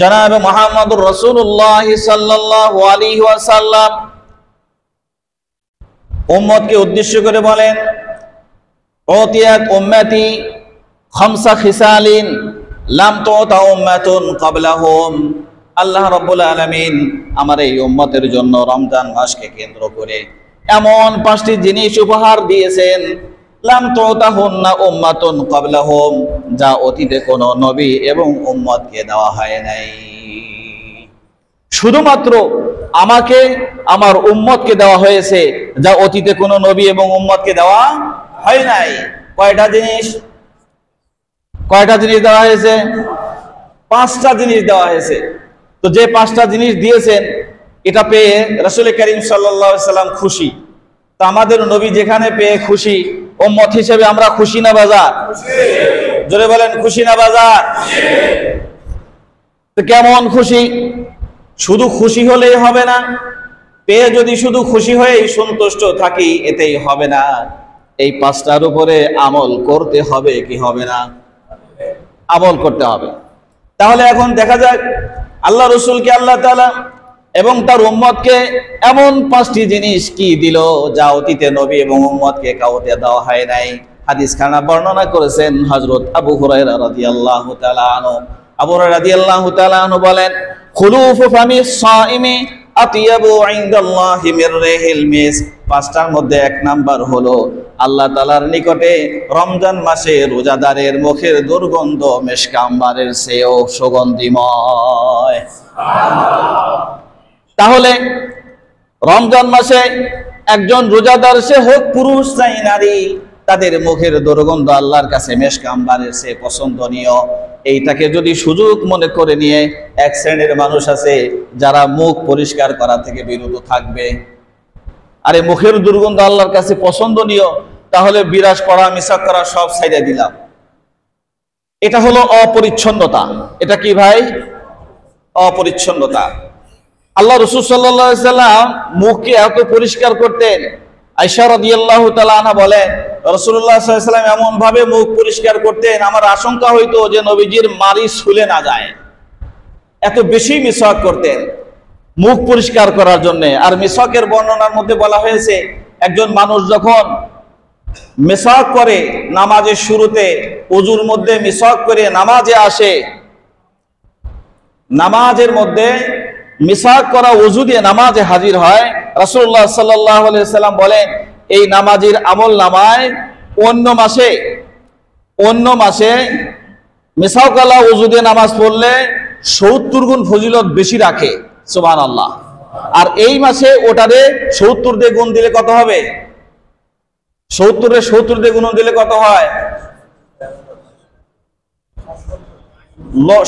জনাব মুহাম্মদুর রাসূলুল্লাহ সাল্লাল্লাহু আলাইহি ওয়াসাল্লাম উম্মতকে উদ্দেশ্য করে বলেন, উতিয়াত উম্মতি খামসা খিসালিন লাম তুতা উম্মাতুন ক্বাবলাহুম। আল্লাহ রাব্বুল আলামিন আমার এই উম্মতের জন্য রমজান মাসকে কেন্দ্র করে এমন 5টি জিনিস উপহার দিয়েছেন, লাম তুতাহুন্না উম্মাতুন ক্বাবলাহুম, যা অতীতে কোনো নবী এবং উম্মতকে দেওয়া হয় নাই। শুধুমাত্র আমাকে আমার উম্মতকে দেওয়া হয়েছে, যা অতীতে কোনো নবী এবং উম্মতকে দেওয়া হয় নাই। কয়টা জিনিস দেওয়া হয়েছে? 5টা জিনিস দেওয়া হয়েছে। তো যে 5টা জিনিস দিয়েছেন, এটা পেয়ে রাসূল করিম সাল্লাল্লাহু আলাইহি সাল্লাম খুশি। তো আমাদের নবী যেখানে পেয়ে খুশি, উম্মত হিসেবে আমরা খুশি না বাজার? জোরে বলেন, খুশি না বাজার? তো কেমন খুশি? শুধু খুশি হলেই হবে না, পেয়ে যদি শুধু খুশি হয়েই সন্তুষ্ট থাকি এতেই হবে না, এই 5টার উপরে আমল করতে হবে কি হবে না? আমল করতে হবে। তাহলে এখন দেখা যাক আল্লাহ রসুলকে আল্লাহ তাআলা এবং তার উম্মতকে এমন 5টি জিনিস কি দিল, যা অতীতে নবী এবং উম্মতকে কাউকে দেওয়া হয় নাই। হাদিস খানা বর্ণনা করেছেন হযরত আবু হুরায়রা রাদিয়াল্লাহু তাআলা আনহু। আবু হুরায়রা রাদিয়াল্লাহু তাআলা আনহু বলেন, খুলুফু ফামিস সাইমি আতিয়াবু ইনদাল্লাহি মির রিহিল মিস্ক। 5টার মধ্যে 1 নাম্বার হলো আল্লাহ তাআলার নিকটে রমজান মাসে রোজাদারের মুখের দুর্গন্ধ মিশক আম্বারের চেয়েও সুগন্ধিময়। তাহলে রমজান মাসে একজন রোজাদার, সে হোক পুরুষ চাই নারী, তাদের মুখের দুর্গন্ধ আল্লাহর কাছে মিশক আম্বারের চেয়ে পছন্দনীয়। এইটাকে যদি সুযোগ মনে করে নিয়ে এক শ্রেণীর মানুষ আছে যারা মুখ পরিষ্কার করা থেকে বিরত থাকবে, আরে মুখের দুর্গন্ধ আল্লাহর কাছে পছন্দনীয়, তাহলে বিরাস করা মিশক করা সব ছাইড়া দিলাম। এটা হলো অপরিচ্ছন্নতা। এটা কি ভাই? অপরিচ্ছন্নতা। আল্লাহ রাসূল সাল্লাল্লাহু আলাইহি সাল্লাম মুখকে এত পরিষ্কার করতেন। আয়েশা রাদিয়াল্লাহু তাআলা আনহা বলেন, রাসূলুল্লাহ সাল্লাল্লাহু আলাইহি সাল্লাম এমন ভাবে মুখ পরিষ্কার করতেন, আমার আশঙ্কা হইতো যে নবীজির মারি ছুলে না যায়, এত বেশি মিসওয়াক করতেন মুখ পরিষ্কার করার জন্য। আর মিসওয়াকের বর্ণনার মধ্যে বলা হয়েছে, একজন মানুষ যখন মিসওয়াক করে নামাজের শুরুতে, ওযুর মধ্যে মিসওয়াক করে নামাজে আসে, নামাজের মধ্যে মিসওয়াক করা ওযু দিয়ে নামাজে হাজির হয়, রাসূলুল্লাহ সাল্লাল্লাহু আলাইহি সাল্লাম বলেন, এই নামাজের আমল নামায় অন্য মাসে মিসওয়াক ওয়ালা ওযু দিয়ে নামাজ পড়লে 70 গুণ ফজিলত বেশি রাখে। সুবহানাল্লাহ। আর এই মাসে ওটারে 70 দিয়ে গুণ দিলে কত হবে? 70 দিয়ে গুণ দিলে কত হয়?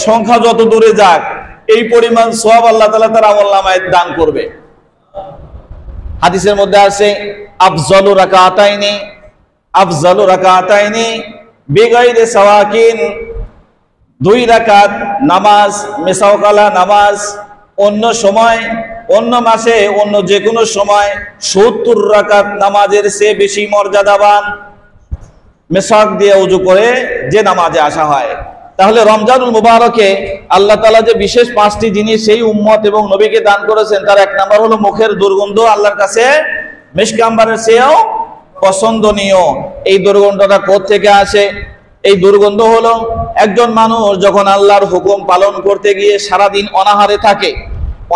সংখ্যা যত দূরে যাক, এই পরিমাণ সওয়াব আল্লাহ তাআলা তার আমলনামায় দান করবে। হাদিসের মধ্যে আছে, আফজালু রাকাতাইনি বিগাইরি সাওয়াকিন, 2 রাকাত নামাজ, মিসওয়াকালা নামাজ অন্য সময়, অন্য মাসে, অন্য যে কোনো সময় 70 রাকাত নামাজের চেয়ে বেশি মর্যাদাবান মিসওয়াক দিয়ে ওযু করে যে নামাজে আসা হয়। তাহলে রমজানুল মুবারকে আল্লাহ তাআলা যে বিশেষ 5টি জিনিস সেই উম্মত এবং নবীকে দান করেছেন, তার 1 নাম্বার হলো মুখের দুর্গন্ধ আল্লাহর কাছে মিশক আম্বারের চেয়েও পছন্দনীয়। এই দুর্গন্ধটা কোথা থেকে আসে? এই দুর্গন্ধ হলো একজন মানুষ যখন আল্লাহর হুকুম পালন করতে গিয়ে সারাদিন অনাহারে থাকে,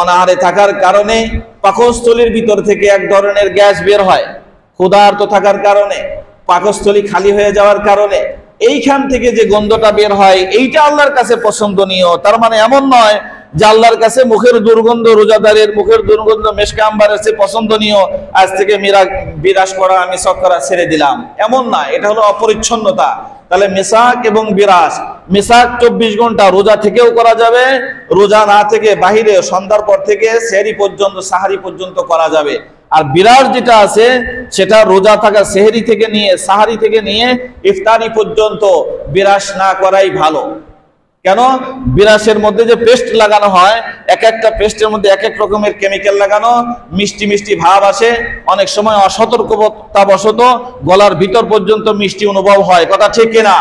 অনাহারে থাকার কারণে পাকস্থলীর ভিতর থেকে এক ধরনের গ্যাস বের হয়, ক্ষুধার্ত থাকার কারণে, পাকস্থলী খালি হয়ে যাওয়ার কারণে এইখান থেকে যে গন্ধটা বের হয়, এইটা আল্লাহর কাছে পছন্দনীয়। তার মানে এমন নয় যে আল্লাহর কাছে মুখের দুর্গন্ধ, রোজাদারের মুখের দুর্গন্ধ মিশক আম্বারের চেয়ে পছন্দনীয়, আজ থেকে বিরাস করা মিসওয়াক করা ছেড়ে দিলাম, এমন না। এটা হলো অপরিচ্ছন্নতা। তাহলে মিসওয়াক এবং বিরাস, মিসওয়াক 24 ঘন্টা রোজা থেকেও করা যাবে, রোজা না থেকে বাহিরে সন্ধ্যার পর থেকে সেহরি পর্যন্ত, সাহারি পর্যন্ত করা যাবে। আর বিরাস যেটা আছে সেটা রোজা থাকা সেহরি থেকে নিয়ে, সাহারি থেকে নিয়ে ইফতারি পর্যন্ত বিরাস না করাই ভালো। কেন? বিরাসের মধ্যে যে পেস্ট লাগানো হয়, এক একটা পেস্টের মধ্যে এক এক রকমের কেমিক্যাল লাগানো, মিষ্টি মিষ্টি ভাব আসে, অনেক সময় অসতর্কতা বশত গলার ভিতর পর্যন্ত মিষ্টি অনুভব হয়। কথা ঠিক কিনা?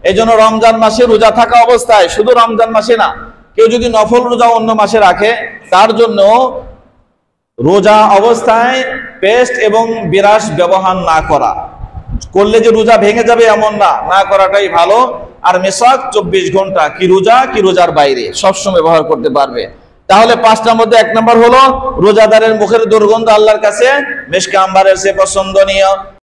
এই জন্য রমজান মাসে রোজা থাকা অবস্থায়, শুধু রমজান মাসে না, কেউ যদি নফল রোজা অন্য মাসে রাখে, তার জন্য রোজা অবস্থায় পেস্ট এবং বিরাস ব্যবহার না করা, করলে যে রোজা ভেঙে যাবে এমন না, না করাটাই ভালো। আর মেশাক 24 ঘন্টা, কি রোজা কি রোজার বাইরে, সবসময় ব্যবহার করতে পারবে। তাহলে 5টার মধ্যে 1 নম্বর হলো রোজাদারের মুখের দুর্গন্ধ আল্লাহর কাছে মিশকে আম্বারের চেয়ে পছন্দনীয়।